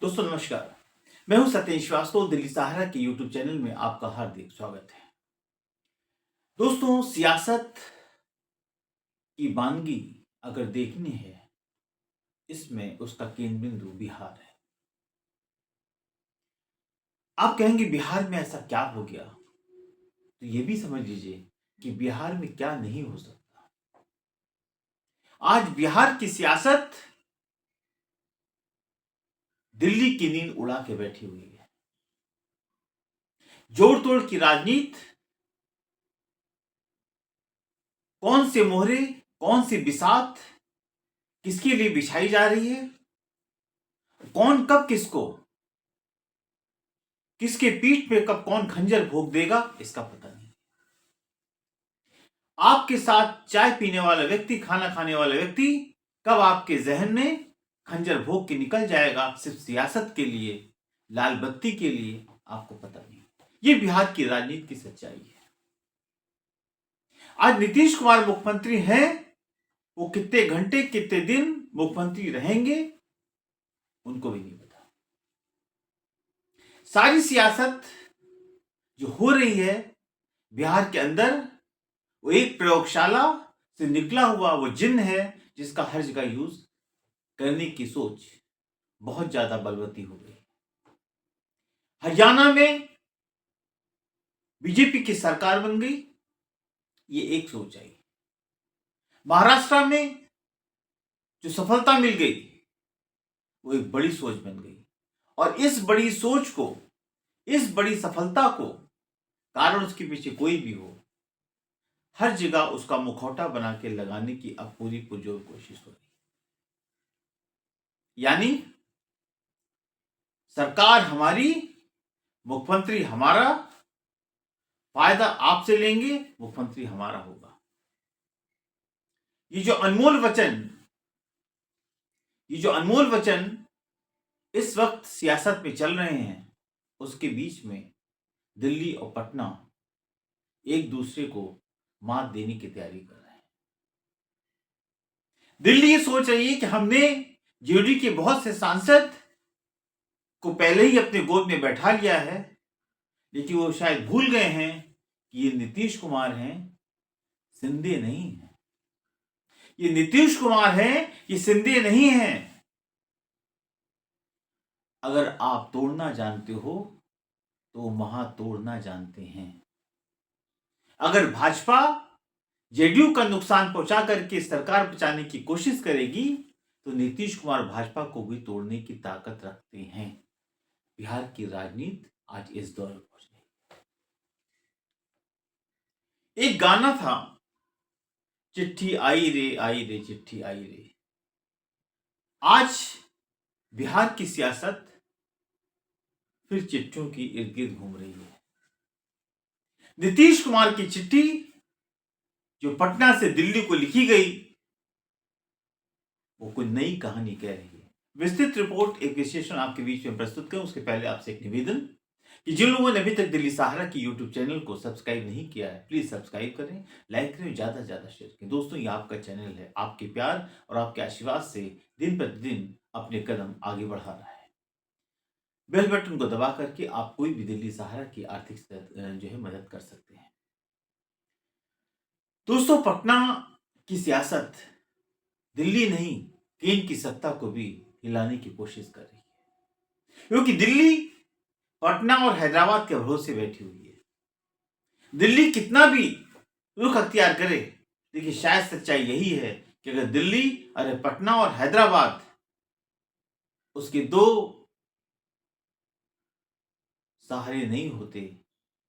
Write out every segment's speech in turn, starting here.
दोस्तों नमस्कार। मैं हूं सत्येंद्र श्रीवास्तव। दिल्ली सहारा के यूट्यूब चैनल में आपका हार्दिक स्वागत है। दोस्तों, सियासत की वानगी अगर देखनी है, इसमें उसका केंद्र बिंदु बिहार है। आप कहेंगे बिहार में ऐसा क्या हो गया, तो ये भी समझ लीजिए कि बिहार में क्या नहीं हो सकता। आज बिहार की सियासत दिल्ली की नींद उड़ा के बैठी हुई है। जोड़ तोड़ की राजनीति, कौन से मोहरे, कौन सी बिसात किसके लिए बिछाई जा रही है, कौन कब किसको, किसके पीठ पे कब कौन खंजर भोग देगा, इसका पता नहीं। आपके साथ चाय पीने वाला व्यक्ति, खाना खाने वाला व्यक्ति कब आपके जहन में खंजर भोग के निकल जाएगा सिर्फ सियासत के लिए, लाल बत्ती के लिए, आपको पता नहीं। ये बिहार की राजनीति की सच्चाई है। आज नीतीश कुमार मुख्यमंत्री हैं, वो कितने घंटे कितने दिन मुख्यमंत्री रहेंगे उनको भी नहीं पता। सारी सियासत जो हो रही है बिहार के अंदर, वो एक प्रयोगशाला से निकला हुआ वो जिन्न है जिसका हर जगह यूज करने की सोच बहुत ज्यादा बलवती हो गई। हरियाणा में बीजेपी की सरकार बन गई, ये एक सोच आई। महाराष्ट्र में जो सफलता मिल गई वो एक बड़ी सोच बन गई। और इस बड़ी सोच को, इस बड़ी सफलता को, कारण उसके पीछे कोई भी हो, हर जगह उसका मुखौटा बना के लगाने की अब पूरी पुरजोर कोशिश हो रही है। यानी सरकार हमारी, मुख्यमंत्री हमारा, फायदा आपसे लेंगे, मुख्यमंत्री हमारा होगा। ये जो अनमोल वचन इस वक्त सियासत में चल रहे हैं, उसके बीच में दिल्ली और पटना एक दूसरे को मात देने की तैयारी कर रहे हैं। दिल्ली ये सोच रही है कि हमने जेडीयू के बहुत से सांसद को पहले ही अपने गोद में बैठा लिया है, लेकिन वो शायद भूल गए हैं कि ये नीतीश कुमार हैं, सिंधे नहीं है। ये नीतीश कुमार हैं, ये सिंधे नहीं है। अगर आप तोड़ना जानते हो तो महा तोड़ना जानते हैं। अगर भाजपा जेडीयू का नुकसान पहुंचा करके सरकार बचाने की कोशिश करेगी तो नीतीश कुमार भाजपा को भी तोड़ने की ताकत रखते हैं। बिहार की राजनीति आज इस दौर में पहुंच गई। एक गाना था, चिट्ठी आई रे चिट्ठी आई रे। आज बिहार की सियासत फिर चिट्ठियों की इर्द गिर्द घूम रही है। नीतीश कुमार की चिट्ठी जो पटना से दिल्ली को लिखी गई, वो कोई नई कहानी कह रही है। विस्तृत रिपोर्ट, एक विश्लेषण आपके बीच में प्रस्तुत करूं उसके पहले आपसे एक निवेदन कि जिन लोगों ने अभी तक दिल्ली सहारा की यूट्यूब चैनल को सब्सक्राइब नहीं किया है, प्लीज सब्सक्राइब करें, लाइक करें, ज्यादा से ज्यादा शेयर करें। दोस्तों, ये आपका चैनल है, आपके प्यार और आपके आशीर्वाद से दिन प्रतिदिन अपने कदम आगे बढ़ा रहा है। बेल बटन को दबा करके आप कोई भी दिल्ली सहारा की आर्थिक जो है मदद कर सकते हैं। दोस्तों, पटना की सियासत दिल्ली नहीं, केंद्र की सत्ता को भी हिलाने की कोशिश कर रही है, क्योंकि दिल्ली पटना और हैदराबाद के भरोसे बैठी हुई है। दिल्ली कितना भी रुख अख्तियार करे, देखिए शायद सच्चाई यही है कि अगर दिल्ली, अरे पटना और हैदराबाद उसके दो सहारे नहीं होते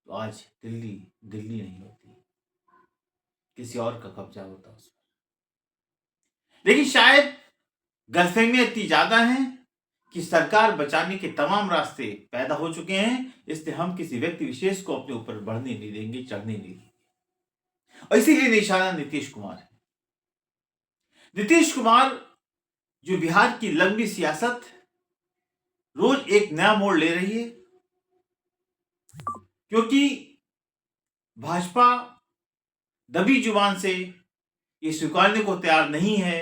तो आज दिल्ली दिल्ली नहीं होती, किसी और का कब्जा होता उस पर। लेकिन शायद गलतफहमियां इतनी ज्यादा हैं कि सरकार बचाने के तमाम रास्ते पैदा हो चुके हैं, इसलिए हम किसी व्यक्ति विशेष को अपने ऊपर बढ़ने नहीं देंगे, चढ़ने नहीं देंगे। और इसीलिए निशाना नीतीश कुमार है। नीतीश कुमार जो बिहार की लंबी सियासत रोज एक नया मोड़ ले रही है, क्योंकि भाजपा दबी जुबान से ये स्वीकारने को तैयार नहीं है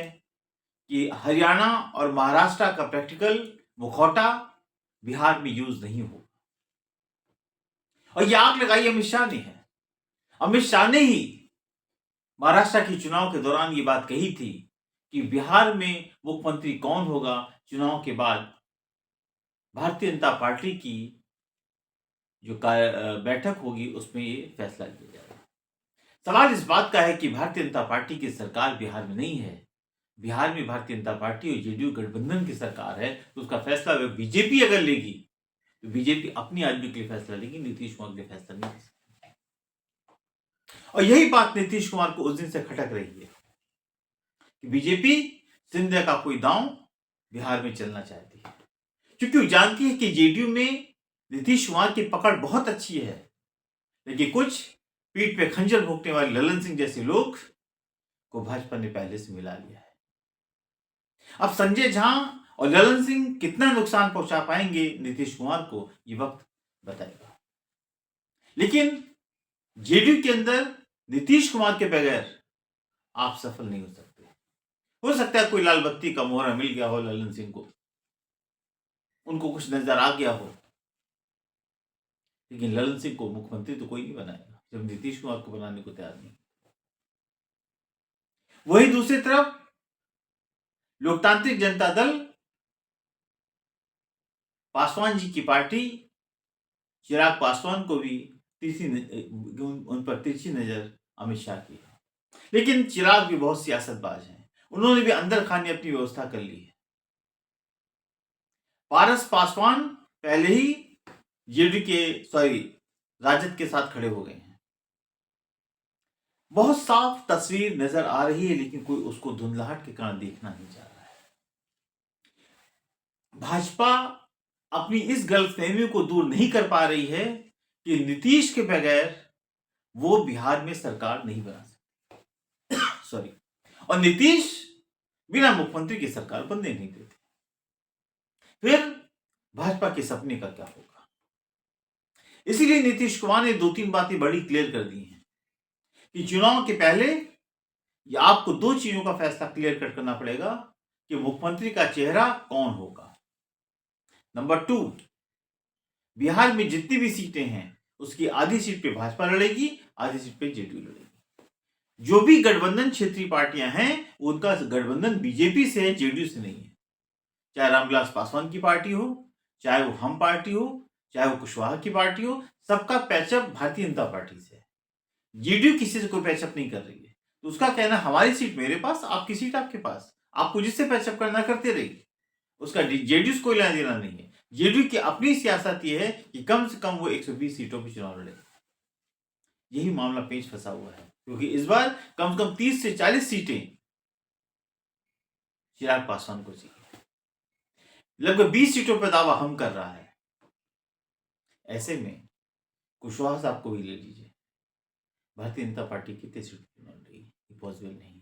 कि हरियाणा और महाराष्ट्र का प्रैक्टिकल मुखौटा बिहार में यूज नहीं होगा। और ये आग लगाई अमित शाह ने है। अमित शाह ने ही महाराष्ट्र के चुनाव के दौरान ये बात कही थी कि बिहार में मुख्यमंत्री कौन होगा, चुनाव के बाद भारतीय जनता पार्टी की जो बैठक होगी उसमें ये फैसला किया जाएगा। सवाल इस बात का है कि भारतीय जनता पार्टी की सरकार बिहार में नहीं है। बिहार में भारतीय जनता पार्टी और जेडीयू गठबंधन की सरकार है, तो उसका फैसला बीजेपी अगर लेगी तो बीजेपी अपनी आदमी के लिए फैसला लेगी, नीतीश कुमार के लिए फैसला नहीं ले सकती। और यही बात नीतीश कुमार को उस दिन से खटक रही है कि बीजेपी सिंधिया का कोई दांव बिहार में चलना चाहती है, क्योंकि वो जानती है कि जेडीयू में नीतीश कुमार की पकड़ बहुत अच्छी है, लेकिन कुछ पीठ पे खंजर भोंकने वाले ललन सिंह जैसे लोग को भाजपा ने पहले से मिला लिया है। अब संजय झा और ललन सिंह कितना नुकसान पहुंचा पाएंगे नीतीश कुमार को, ये वक्त बताएगा। लेकिन जेडीयू के अंदर नीतीश कुमार के बगैर आप सफल नहीं हो सकते। हो सकता है कोई लाल बत्ती का मोहरा मिल गया हो ललन सिंह को, उनको कुछ नजर आ गया हो, लेकिन ललन सिंह को मुख्यमंत्री तो कोई नहीं बनाएगा जब नीतीश कुमार को बनाने को तैयार नहीं। वही दूसरी तरफ लोकतांत्रिक जनता दल, पासवान जी की पार्टी, चिराग पासवान को भी उन पर तिरछी नजर अमित शाह की है। लेकिन चिराग भी बहुत सियासतबाज हैं, उन्होंने भी अंदर खाने अपनी व्यवस्था कर ली है। पारस पासवान पहले ही राजद के साथ खड़े हो गए हैं। बहुत साफ तस्वीर नजर आ रही है, लेकिन कोई उसको धुंधलाहट के कारण देखना नहीं चाह रहा है। भाजपा अपनी इस गलतफहमी को दूर नहीं कर पा रही है कि नीतीश के बगैर वो बिहार में सरकार नहीं बना सकती और नीतीश बिना मुख्यमंत्री की सरकार बनने नहीं देते। फिर भाजपा के सपने का क्या होगा? इसीलिए नीतीश कुमार ने 2-3 बातें बड़ी क्लियर कर दी हैं कि चुनाव के पहले आपको 2 चीजों का फैसला क्लियर कट करना पड़ेगा कि मुख्यमंत्री का चेहरा कौन होगा। नंबर 2, बिहार में जितनी भी सीटें हैं उसकी आधी सीट पे भाजपा लड़ेगी, आधी सीट पे जेडीयू लड़ेगी। जो भी गठबंधन क्षेत्रीय पार्टियां हैं उनका गठबंधन बीजेपी से है, जेडीयू से नहीं है। चाहे रामविलास पासवान की पार्टी हो, चाहे वो हम पार्टी हो, चाहे वो कुशवाहा की पार्टी हो, सबका पैचअप भारतीय जनता पार्टी से है। जेडीयू किसी से कोई पैचअप नहीं कर रही है, तो उसका कहना हमारी सीट मेरे पास, आपकी सीट आपके पास, आपको जिससे पैचअप करना करते रहिए, उसका जेडीयू से कोई लेना देना नहीं है। जेडीयू की अपनी सियासत यह है कि कम से कम वो 120 सीटों पर चुनाव लड़े। यही मामला पेच फंसा हुआ है, क्योंकि इस बार कम से कम 30 से 40 सीटें चिराग पासवान को चाहिए। लगभग 20 सीटों पर दावा हम कर रहा है। ऐसे में कुशवाहा साहब को भी ले लीजिए, भारतीय जनता पार्टी कितने सीट चुनाव लड़ेगी? पॉसिबल नहीं।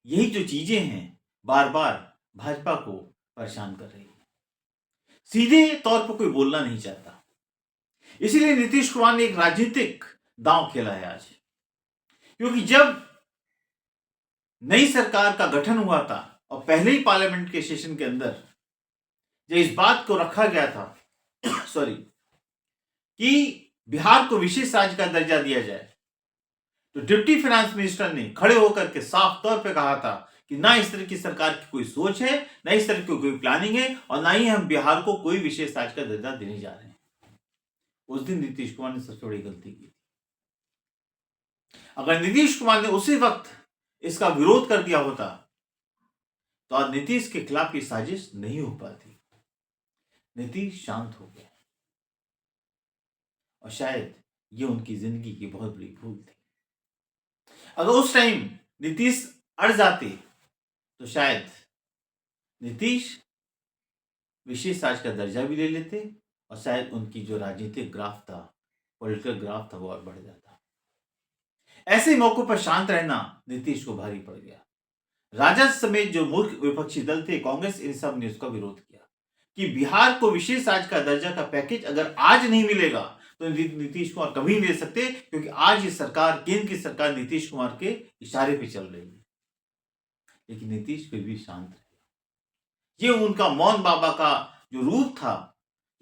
यही जो चीजें हैं बार बार भाजपा को परेशान कर रही है। सीधे तौर पर कोई बोलना नहीं चाहता, इसीलिए नीतीश कुमार ने एक राजनीतिक दांव खेला है आज। क्योंकि जब नई सरकार का गठन हुआ था और पहले ही पार्लियामेंट के सेशन के अंदर जब इस बात को रखा गया था कि बिहार को विशेष राज्य का दर्जा दिया जाए, तो डिप्टी फाइनेंस मिनिस्टर ने खड़े होकर के साफ तौर पे कहा था कि ना इस तरह की सरकार की कोई सोच है, ना इस तरह की कोई प्लानिंग है, और ना ही हम बिहार को कोई विशेष राज्य का दर्जा देने जा रहे हैं। उस दिन नीतीश कुमार ने सबसे बड़ी गलती की थी। अगर नीतीश कुमार ने उसी वक्त इसका विरोध कर दिया होता तो आज नीतीश के खिलाफ की साजिश नहीं हो पाती। नीतीश शांत हो गए और शायद ये उनकी जिंदगी की बहुत बड़ी भूल थी। अगर उस टाइम नीतीश अड़ जाते तो शायद नीतीश विशेष राज्य का दर्जा भी ले लेते और शायद उनकी जो राजनीतिक ग्राफ था, पॉलिटिकल ग्राफ था, वो और बढ़ जाता। ऐसे मौकों पर शांत रहना नीतीश को भारी पड़ गया। राजद समेत जो मूर्ख विपक्षी दल थे, कांग्रेस, इन सब ने उसका विरोध किया कि बिहार को विशेष राज्य का दर्जा का पैकेज अगर आज नहीं मिलेगा तो नीतीश कुमार कभी नहीं ले सकते, क्योंकि आज ये सरकार, केंद्र की सरकार नीतीश कुमार के इशारे पे चल रही है। लेकिन नीतीश फिर भी शांत रहे। ये उनका मौन बाबा का जो रूप था,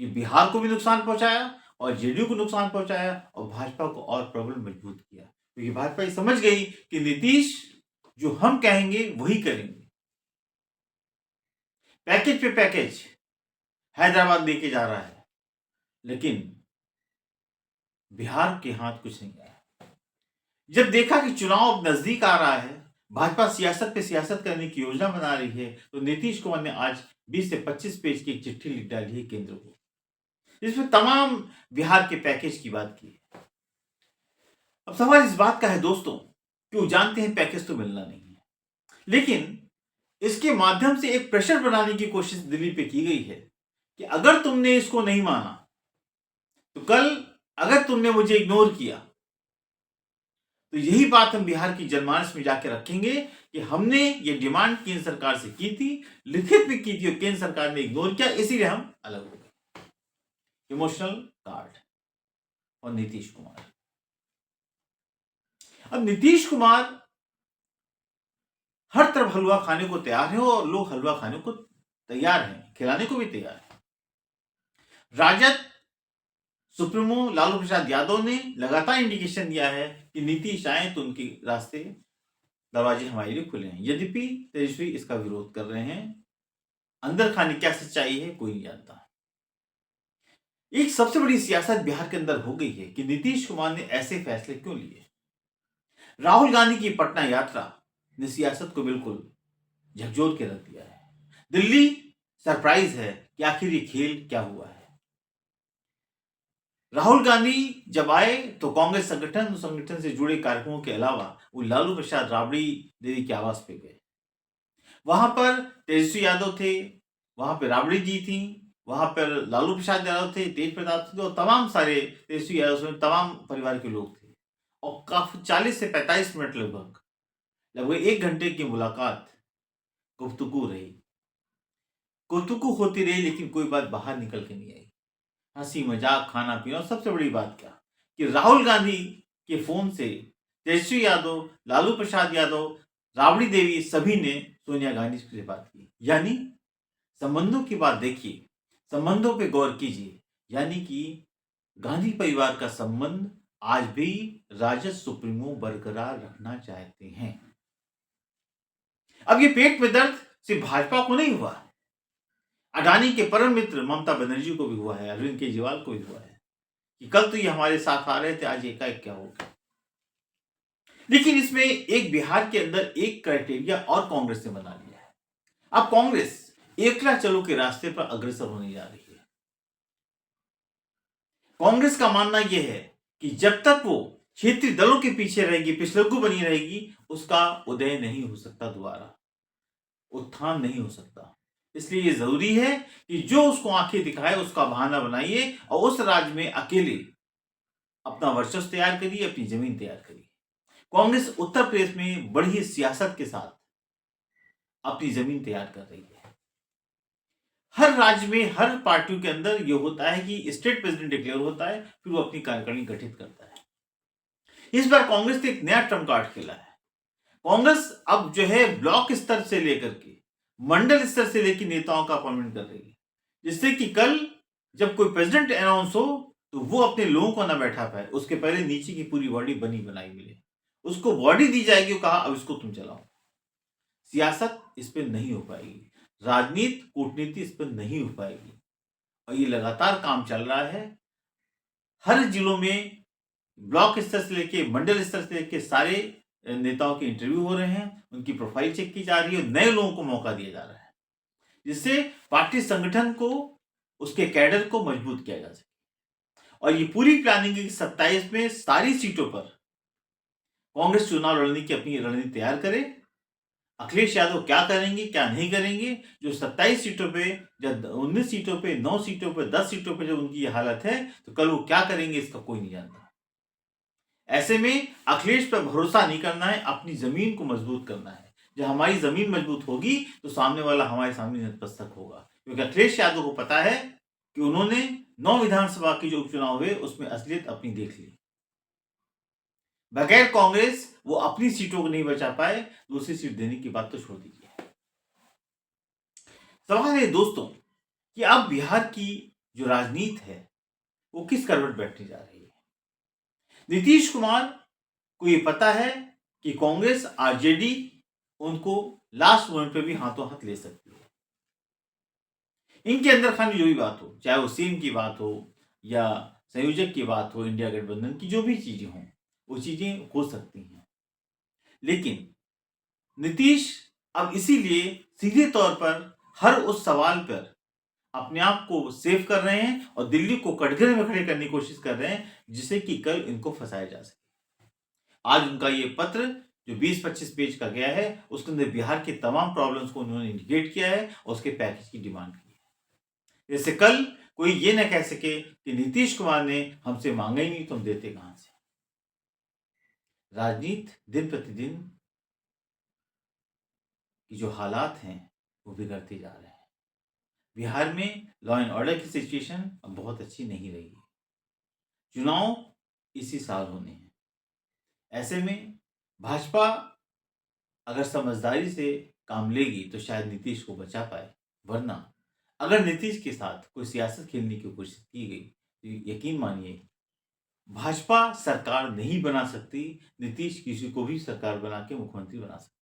ये बिहार को भी नुकसान पहुंचाया और जेडीयू को नुकसान पहुंचाया और भाजपा को और प्रबल मजबूत किया, क्योंकि भाजपा ये समझ गई कि नीतीश जो हम कहेंगे वही करेंगे। पैकेज पे पैकेज हैदराबाद लेके जा रहा है, लेकिन बिहार के हाथ कुछ नहीं आया। जब देखा कि चुनाव नजदीक आ रहा है, भाजपा सियासत पे सियासत करने की योजना बना रही है, तो नीतीश कुमार ने आज 20 से 25 पेज की एक चिट्ठी लिख डाली है केंद्र को, जिसमें तमाम बिहार के पैकेज की बात की है। अब सवाल इस बात का है दोस्तों कि वो जानते हैं पैकेज तो मिलना नहीं है, लेकिन इसके माध्यम से एक प्रेशर बनाने की कोशिश दिल्ली पे की गई है कि अगर तुमने इसको नहीं माना तो कल अगर तुमने मुझे इग्नोर किया तो यही बात हम बिहार की जनमानस में जाके रखेंगे कि हमने ये डिमांड केंद्र सरकार से की थी, लिखित में की थी और केंद्र सरकार ने इग्नोर किया, इसीलिए हम अलग हो गए। इमोशनल कार्ड और नीतीश कुमार। अब नीतीश कुमार हर तरफ हलवा खाने को तैयार है और लोग हलवा खाने को तैयार हैं, खिलाने को भी तैयार है। राजद सुप्रीमो लालू प्रसाद यादव ने लगातार इंडिकेशन दिया है कि नीतीश आए तो उनके रास्ते दरवाजे हमारे लिए खुले हैं। यद्यपि तेजस्वी इसका विरोध कर रहे हैं। अंदर खाने क्या सच्चाई है कोई नहीं जानता। एक सबसे बड़ी सियासत बिहार के अंदर हो गई है कि नीतीश कुमार ने ऐसे फैसले क्यों लिए। राहुल गांधी की पटना यात्रा ने सियासत को बिल्कुल झकझोर के रख दिया है। दिल्ली सरप्राइज है कि आखिर ये खेल क्या हुआ है। राहुल गांधी जब आए तो कांग्रेस संगठन से जुड़े कार्यक्रमों के अलावा वो लालू प्रसाद राबड़ी देवी के आवास पे गए। वहां पर तेजस्वी यादव थे, वहां पर राबड़ी जी थी, वहां पर लालू प्रसाद यादव थे, तेज प्रताप थे और तमाम सारे तेजस्वी यादव समेत तमाम परिवार के लोग थे। और काफी 40 से 45 मिनट लगभग 1 घंटे की मुलाकात गुफ्तगू रही। गुफ्तगू होती रही लेकिन कोई बात बाहर निकल के नहीं आई। हंसी मजाक खाना पीना, सबसे बड़ी बात क्या कि राहुल गांधी के फोन से तेजस्वी यादव, लालू प्रसाद यादव, राबड़ी देवी सभी ने सोनिया गांधी से बात की। यानी संबंधों की बात देखिए, संबंधों पे गौर कीजिए। यानी कि गांधी परिवार का संबंध आज भी राजद सुप्रीमो बरकरार रखना चाहते हैं। अब ये पेट में दर्द सिर्फ भाजपा को नहीं हुआ, अडानी के परम मित्र ममता बनर्जी को भी हुआ है, अरविंद केजरीवाल को भी हुआ है कि कल तो ये हमारे साथ आ रहे थे, आज एकाएक क्या हो गया। लेकिन इसमें एक बिहार के अंदर एक क्राइटेरिया और कांग्रेस ने बना लिया है। अब कांग्रेस एकला चलो के रास्ते पर अग्रसर होने जा रही है। कांग्रेस का मानना यह है कि जब तक वो क्षेत्रीय दलों के पीछे रहेगी, पिछलग्गू बनी रहेगी, उसका उदय नहीं हो सकता, दोबारा उत्थान नहीं हो सकता। इसलिए ये जरूरी है कि जो उसको आंखें दिखाए उसका बहाना बनाइए और उस राज्य में अकेले अपना वर्चस्व तैयार करिए, अपनी जमीन तैयार करिए। कांग्रेस उत्तर प्रदेश में बड़ी सियासत के साथ अपनी जमीन तैयार कर रही है। हर राज्य में हर पार्टियों के अंदर यह होता है कि स्टेट प्रेसिडेंट डिक्लेयर होता है, फिर वो अपनी कार्यकारिणी गठित करता है। इस बार कांग्रेस ने एक नया ट्रम्प कार्ड खेला है। कांग्रेस अब जो है ब्लॉक स्तर से लेकर के मंडल स्तर से लेकर नेताओं का अपॉइंटमेंट कर रही है, जिससे कि कल जब कोई प्रेसिडेंट अनाउंस हो तो वो अपने लोगों को ना बैठा पाए, उसके पहले नीचे की पूरी बॉडी बनी बनाई मिले, उसको बॉडी दी जाएगी, कहा अब इसको तुम चलाओ। सियासत इस पर नहीं हो पाएगी, राजनीति कूटनीति इस पर नहीं हो पाएगी। और ये लगातार काम चल रहा है। हर जिलों में ब्लॉक स्तर से लेके मंडल स्तर से लेके सारे नेताओं के इंटरव्यू हो रहे हैं, उनकी प्रोफाइल चेक की जा रही है, नए लोगों को मौका दिया जा रहा है, जिससे पार्टी संगठन को, उसके कैडर को मजबूत किया जा सके। और ये पूरी प्लानिंग है कि 27 में सारी सीटों पर कांग्रेस चुनाव लड़ने की अपनी रणनीति तैयार करे। अखिलेश यादव क्या करेंगे क्या नहीं करेंगे, जो 27 सीटों पे, जब 19 सीटों पे, 9 सीटों पे, 10 सीटों पे जब उनकी ये हालत है तो कल वो क्या करेंगे इसका कोई नहीं जानता। ऐसे में अखिलेश पर भरोसा नहीं करना है, अपनी जमीन को मजबूत करना है। जब हमारी जमीन मजबूत होगी तो सामने वाला हमारे सामने नतमस्तक होगा, क्योंकि अखिलेश यादव को पता है कि उन्होंने 9 विधानसभा के जो उपचुनाव हुए उसमें असलियत अपनी देख ली। बगैर कांग्रेस वो अपनी सीटों को नहीं बचा पाए, दूसरी सीट देने की बात तो छोड़ दीजिए। सवाल है दोस्तों कि अब बिहार की जो राजनीति है वो किस करवट बैठने जा रही है। नीतीश कुमार को ये पता है कि कांग्रेस आरजेडी उनको लास्ट मोमेंट पे भी हाथों हाथ ले सकती है। इनके अंदर खानी जो भी बात हो, चाहे वो सीएम की बात हो या संयोजक की बात हो, इंडिया गठबंधन की जो भी चीजें हों, वो चीजें हो सकती हैं। लेकिन नीतीश अब इसीलिए सीधे तौर पर हर उस सवाल पर अपने आप को सेव कर रहे हैं और दिल्ली को कटघरे में खड़े करने की कोशिश कर रहे हैं, जिससे कि कल इनको फंसाया जा सके। आज उनका ये पत्र जो 20-25 पेज का गया है, उसके अंदर बिहार के तमाम प्रॉब्लम्स को उन्होंने इंडिकेट किया है और उसके पैकेज की डिमांड की है। जैसे कल कोई ये ना कह सके कि नीतीश कुमार ने हमसे मांगा ही नहीं तो हम देते कहां से। राजनीति दिन प्रतिदिन की जो हालात हैं वो बिगड़ते जा रहे हैं। बिहार में लॉ एंड ऑर्डर की सिचुएशन अब बहुत अच्छी नहीं रही है। चुनाव इसी साल होने हैं। ऐसे में भाजपा अगर समझदारी से काम लेगी तो शायद नीतीश को बचा पाए, वरना अगर नीतीश के साथ कोई सियासत खेलने की कोशिश की गई तो यकीन मानिए भाजपा सरकार नहीं बना सकती। नीतीश किसी को भी सरकार बना के मुख्यमंत्री बना सकते।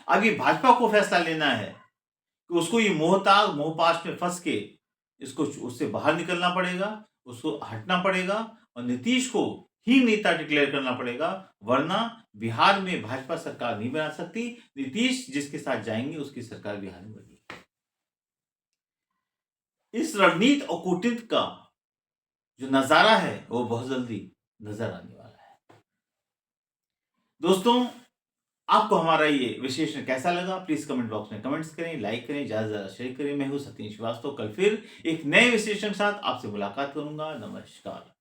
अब ये भाजपा को फैसला लेना है कि उसको ये मोहपाश में फंस के इसको उससे बाहर निकलना पड़ेगा, उसको हटना पड़ेगा और नीतीश को ही नेता डिक्लेयर करना पड़ेगा, वरना बिहार में भाजपा सरकार नहीं बना सकती। नीतीश जिसके साथ जाएंगे उसकी सरकार बिहार में बनेगी। इस रणनीति और कूटनीति का जो नजारा है वो बहुत जल्दी नजर आने वाला है। दोस्तों, आपको हमारा ये विश्लेषण कैसा लगा प्लीज कमेंट बॉक्स में कमेंट्स करें, लाइक करें, ज्यादा से ज्यादा शेयर करें। मैं हूं सतीश श्रीवास्तव। कल फिर एक नए विश्लेषण के साथ आपसे मुलाकात करूंगा। नमस्कार।